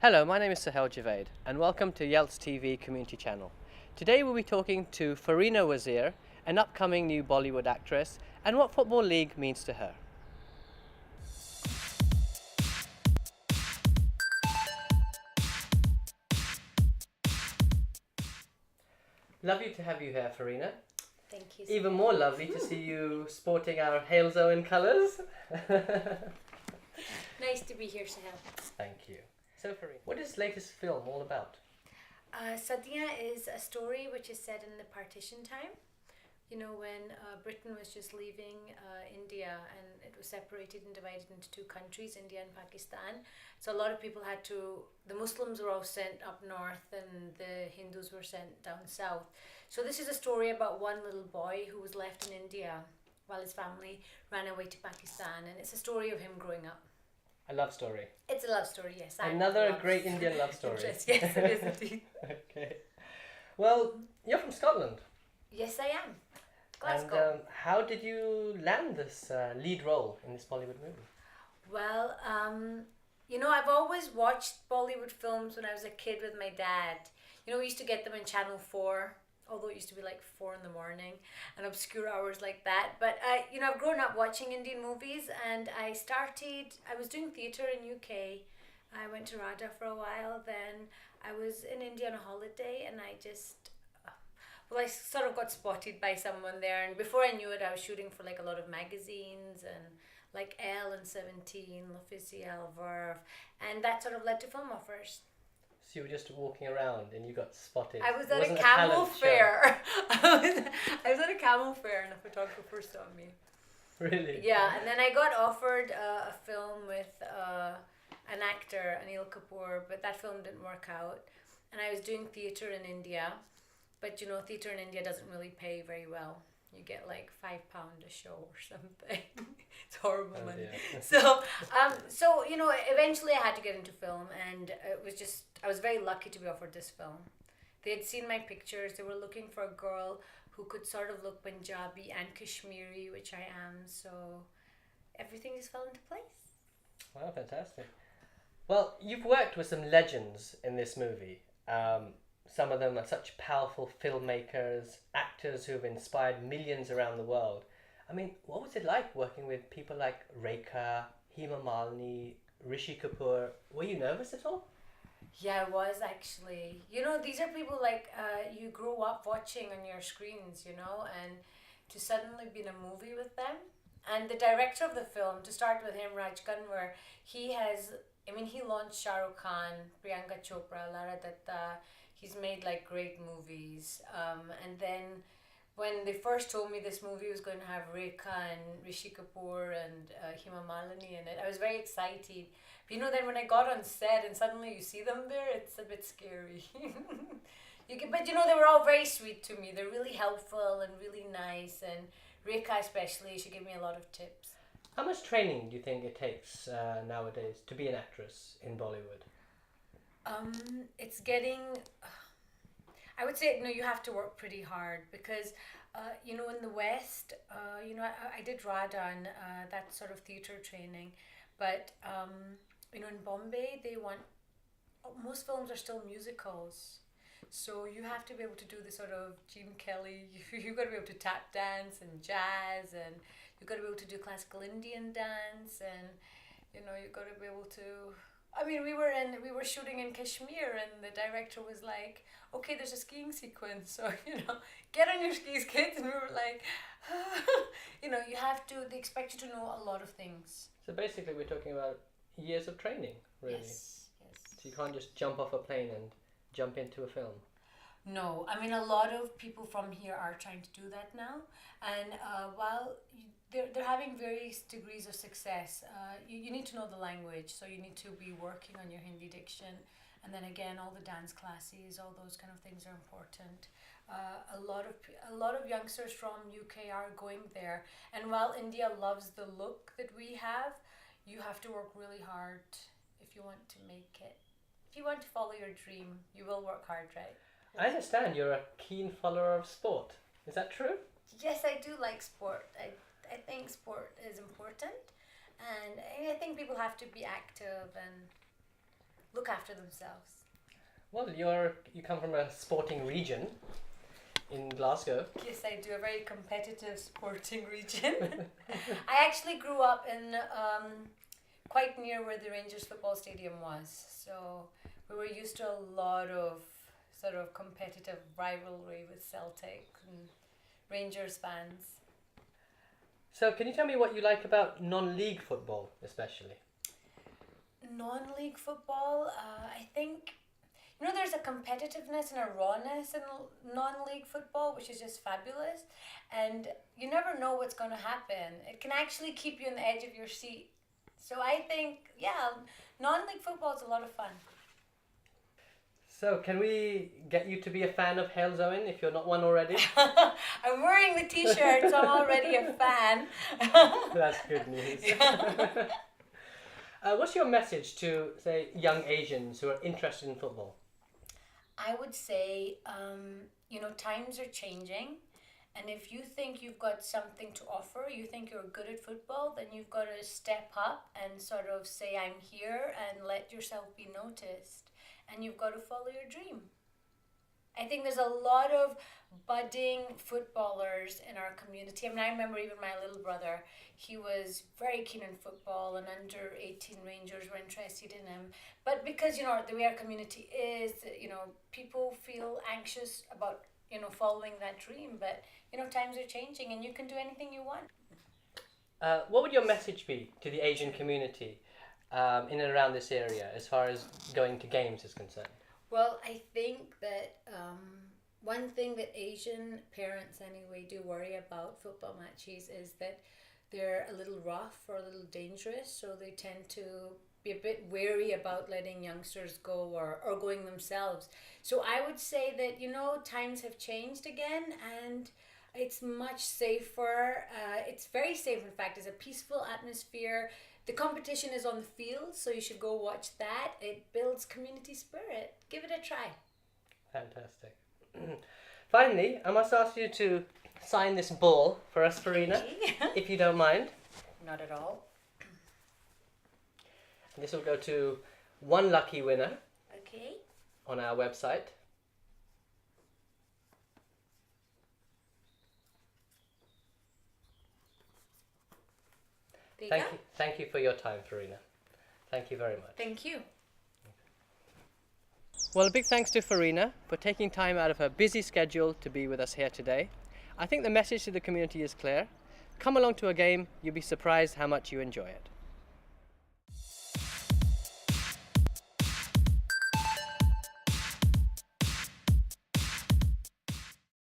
Hello, my name is Sahel Javed and welcome to Yelt's TV community channel. Today we'll be talking to Farina Wazir, an upcoming new Bollywood actress, and what Football League means to her. Lovely to have you here, Farina. Thank you. Even more lovely to see you sporting our Halezoan colours. Nice to be here, Sahel. Thank you. So Farina, what is this latest film all about? Sadiya is a story which is set in the partition time. You know, when Britain was just leaving India and it was separated and divided into two countries, India and Pakistan. So a lot of people the Muslims were all sent up north and the Hindus were sent down south. So this is a story about one little boy who was left in India while his family ran away to Pakistan, and it's a story of him growing up. A love story. It's a love story, yes. Another great Indian love story. Yes, it is indeed. Okay. Well, you're from Scotland. Yes, I am. Glasgow. And how did you land this lead role in this Bollywood movie? Well, you know, I've always watched Bollywood films when I was a kid with my dad. You know, we used to get them in Channel 4, although it used to be like 4 in the morning and obscure hours like that. But, you know, I've grown up watching Indian movies, and I was doing theatre in UK. I went to RADA for a while. Then I was in India on a holiday, and I sort of got spotted by someone there. And before I knew it, I was shooting for like a lot of magazines and like Elle and 17, L'Officiel, Verve. And that sort of led to film offers. So you were just walking around and you got spotted. I was at a camel fair. I was at a camel fair and a photographer saw me. Really? Yeah, and then I got offered a film with an actor, Anil Kapoor, but that film didn't work out. And I was doing theatre in India, but you know, theatre in India doesn't really pay very well. You get like £5 a show or something. It's horrible money. So you know, eventually I had to get into film, and I was very lucky to be offered this film. They had seen my pictures. They were looking for a girl who could sort of look Punjabi and Kashmiri, which I am. So everything just fell into place. Wow, fantastic. Well, you've worked with some legends in this movie. Some of them are such powerful filmmakers, actors who have inspired millions around the world. I mean, what was it like working with people like Rekha, Hema Malini, Rishi Kapoor? Were you nervous at all? Yeah, I was actually. You know, these are people like you grow up watching on your screens, you know, and to suddenly be in a movie with them. And the director of the film, to start with him, Raj Kanwar, he launched Shah Rukh Khan, Priyanka Chopra, Lara Datta. He's made like great movies. And then when they first told me this movie was going to have Rekha and Rishi Kapoor and Hema Malini in it, I was very excited. But you know, then when I got on set and suddenly you see them there, it's a bit scary. But you know, they were all very sweet to me. They're really helpful and really nice. And Rekha especially, she gave me a lot of tips. How much training do you think it takes nowadays to be an actress in Bollywood? It's getting, I would say, no, you have to work pretty hard because, you know, in the West, you know, I did RADA and that sort of theatre training, but, you know, in Bombay, most films are still musicals. So you have to be able to do the sort of Gene Kelly, you've got to be able to tap dance and jazz, and you've got to be able to do classical Indian dance, and, you know, you've got to be able to... I mean, we were shooting in Kashmir, and the director was like, okay, there's a skiing sequence, so, you know, get on your skis, kids. And we were like, you know, they expect you to know a lot of things. So basically we're talking about years of training, really. Yes. So you can't just jump off a plane and jump into a film. No, I mean, a lot of people from here are trying to do that now, and while they're having various degrees of success, you need to know the language, so you need to be working on your Hindi diction, and then again, all the dance classes, all those kind of things are important. A lot of youngsters from UK are going there, and while India loves the look that we have, you have to work really hard if you want to make it. If you want to follow your dream, you will work hard, right? I understand you're a keen follower of sport. Is that true? Yes, I do like sport. I think sport is important, and I think people have to be active, and look after themselves. Well, you come from a sporting region in Glasgow. Yes, I do. A very competitive sporting region. I actually grew up in quite near where the Rangers football stadium was. So we were used to a lot of sort of competitive rivalry with Celtic and Rangers fans. So, can you tell me what you like about non-league football, especially? Non-league football, I think, there's a competitiveness and a rawness in non-league football, which is just fabulous. And you never know what's going to happen. It can actually keep you on the edge of your seat. So I think, yeah, non-league football is a lot of fun. So, can we get you to be a fan of Hales Owen if you're not one already? I'm wearing the t-shirt, so I'm already a fan. That's good news. Yeah. What's your message to, say, young Asians who are interested in football? I would say, times are changing. And if you think you've got something to offer, you think you're good at football, then you've got to step up and sort of say, I'm here, and let yourself be noticed. And you've got to follow your dream. I think there's a lot of budding footballers in our community. I mean, I remember even my little brother, he was very keen on football, and under 18 Rangers were interested in him. But because, the way our community is, people feel anxious about, following that dream. But, times are changing and you can do anything you want. What would your message be to the Asian community in and around this area as far as going to games is concerned? Well, I think that one thing that Asian parents anyway do worry about football matches is that they're a little rough or a little dangerous, so they tend to be a bit wary about letting youngsters go or going themselves. So I would say that, times have changed again, and it's much safer. It's very safe, in fact. It's a peaceful atmosphere. The competition is on the field, so you should go watch that. It builds community spirit. Give it a try. Fantastic. Finally, I must ask you to sign this ball for us, Farina, if you don't mind. Not at all. This will go to one lucky winner Okay. on our website. Thank you for your time, Farina. Thank you very much. Thank you. Well, a big thanks to Farina for taking time out of her busy schedule to be with us here today. I think the message to the community is clear. Come along to a game, you'll be surprised how much you enjoy it.